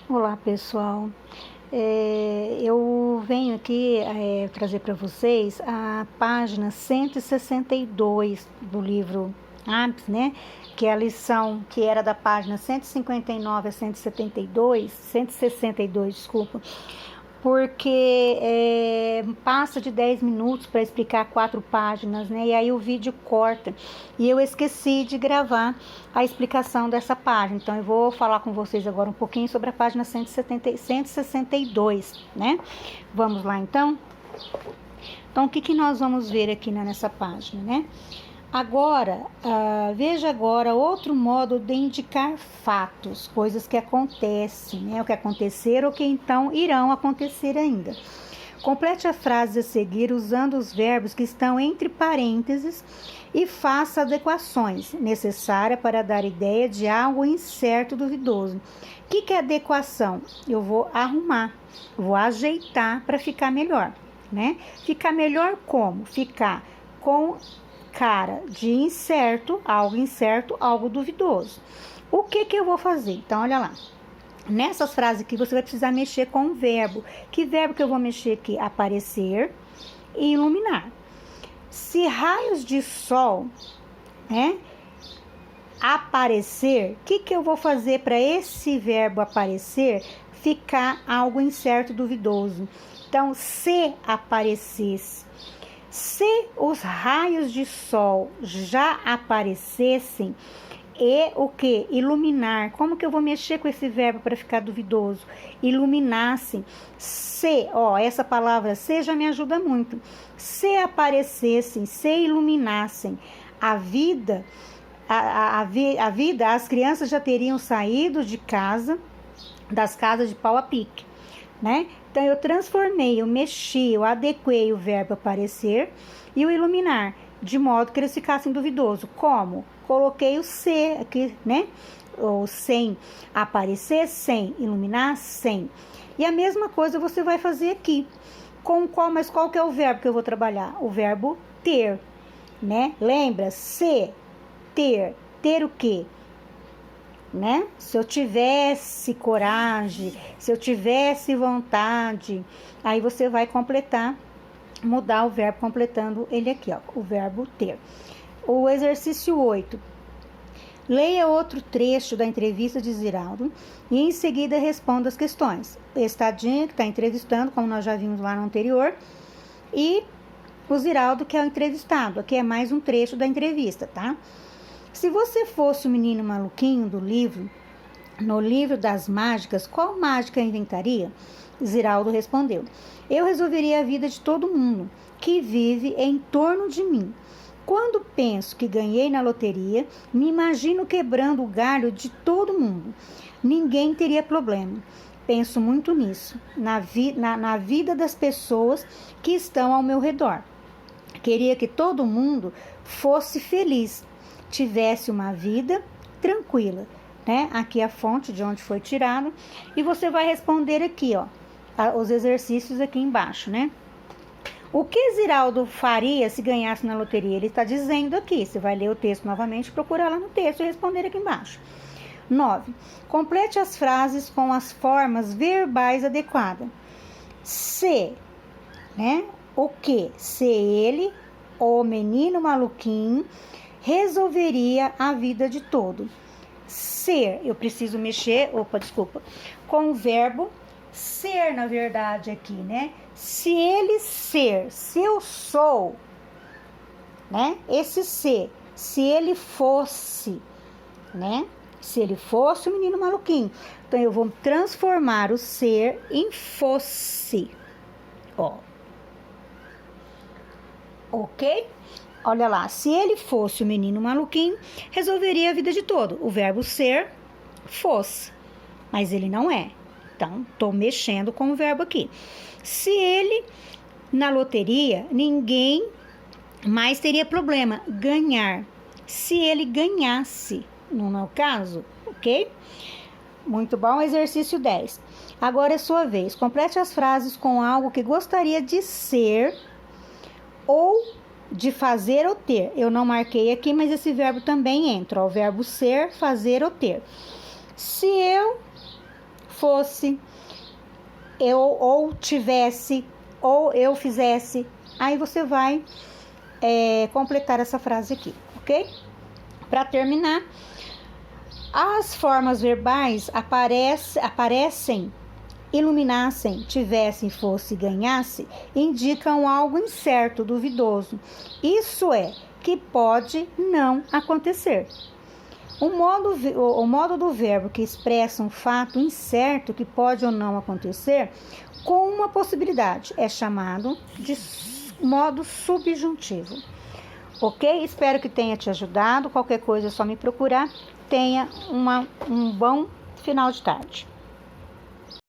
Olá, pessoal. Eu venho aqui trazer para vocês a página 162 do livro Hábitos, né? Que é a lição que era da página 159 a 162, desculpa, porque passa de 10 minutos para explicar 4 páginas, né? E aí o vídeo corta. E eu esqueci de gravar a explicação dessa página. Então eu vou falar com vocês agora um pouquinho sobre a página 162, né? Vamos lá então? Então o que nós vamos ver aqui nessa página, né? Agora, veja agora outro modo de indicar fatos, coisas que acontecem, né? O que aconteceram ou que então irão acontecer ainda. Complete a frase a seguir usando os verbos que estão entre parênteses e faça adequações necessárias para dar ideia de algo incerto, duvidoso. O que é adequação? Eu vou arrumar, vou ajeitar para ficar melhor, né? Ficar melhor como? Ficar com cara de incerto, algo duvidoso. O que eu vou fazer? Então, olha lá. Nessas frases aqui, você vai precisar mexer com um verbo. Que verbo que eu vou mexer aqui? Aparecer e iluminar. Se raios de sol, né, aparecer, o que eu vou fazer para esse verbo aparecer ficar algo incerto, duvidoso? Então, se aparecesse. Se os raios de sol já aparecessem, e o que? Iluminar. Como que eu vou mexer com esse verbo para ficar duvidoso? Iluminassem. Se, essa palavra se já me ajuda muito. Se aparecessem, se iluminassem a vida, as crianças já teriam saído de casa, das casas de pau a pique, né? Então, eu transformei, eu mexi, eu adequei o verbo aparecer e o iluminar, de modo que eles ficassem duvidosos. Como? Coloquei o se aqui, né? Ou sem aparecer, sem iluminar, sem. E a mesma coisa você vai fazer aqui. Mas qual que é o verbo que eu vou trabalhar? O verbo ter, né? Lembra? Se, ter. Ter o quê? Né? Se eu tivesse coragem, se eu tivesse vontade, aí você vai completar, mudar o verbo completando ele aqui, o verbo ter. O exercício 8. Leia outro trecho da entrevista de Ziraldo e em seguida responda as questões. Estadinha, que está entrevistando, como nós já vimos lá no anterior, e o Ziraldo, que é o entrevistado. Aqui é mais um trecho da entrevista, tá? Se você fosse o menino maluquinho do livro, no livro das mágicas, qual mágica inventaria? Ziraldo respondeu: eu resolveria a vida de todo mundo que vive em torno de mim. Quando penso que ganhei na loteria, me imagino quebrando o galho de todo mundo. Ninguém teria problema. Penso muito nisso, na vida das pessoas que estão ao meu redor. Queria que todo mundo fosse feliz, tivesse uma vida tranquila, né? Aqui é a fonte de onde foi tirado. E você vai responder aqui, os exercícios aqui embaixo, né? O que Ziraldo faria se ganhasse na loteria? Ele está dizendo aqui. Você vai ler o texto novamente, procurar lá no texto e responder aqui embaixo. 9. Complete as frases com as formas verbais adequadas. Se, né? O que? Se ele, o menino maluquinho, resolveria a vida de todo. Ser, eu preciso mexer, com o verbo ser, na verdade, aqui, né? Se ele ser, se eu sou, né? Esse ser, se ele fosse, né? Se ele fosse o menino maluquinho. Então, eu vou transformar o ser em fosse, ok? Olha lá, se ele fosse o menino maluquinho, resolveria a vida de todo. O verbo ser, fosse. Mas ele não é. Então, estou mexendo com o verbo aqui. Se ele, na loteria, ninguém mais teria problema. Ganhar. Se ele ganhasse, no é o caso, ok? Muito bom, exercício 10. Agora é sua vez. Complete as frases com algo que gostaria de ser ou de fazer ou ter. Eu não marquei aqui, mas esse verbo também entra. O verbo ser, fazer ou ter. Se eu fosse, eu ou tivesse, ou eu fizesse. Aí você vai completar essa frase aqui, ok? Para terminar, as formas verbais aparecem, iluminassem, tivessem, fosse, ganhasse, indicam algo incerto, duvidoso. Isso é, que pode não acontecer. O modo do verbo que expressa um fato incerto que pode ou não acontecer com uma possibilidade é chamado de modo subjuntivo. Ok? Espero que tenha te ajudado. Qualquer coisa é só me procurar. Tenha um bom final de tarde.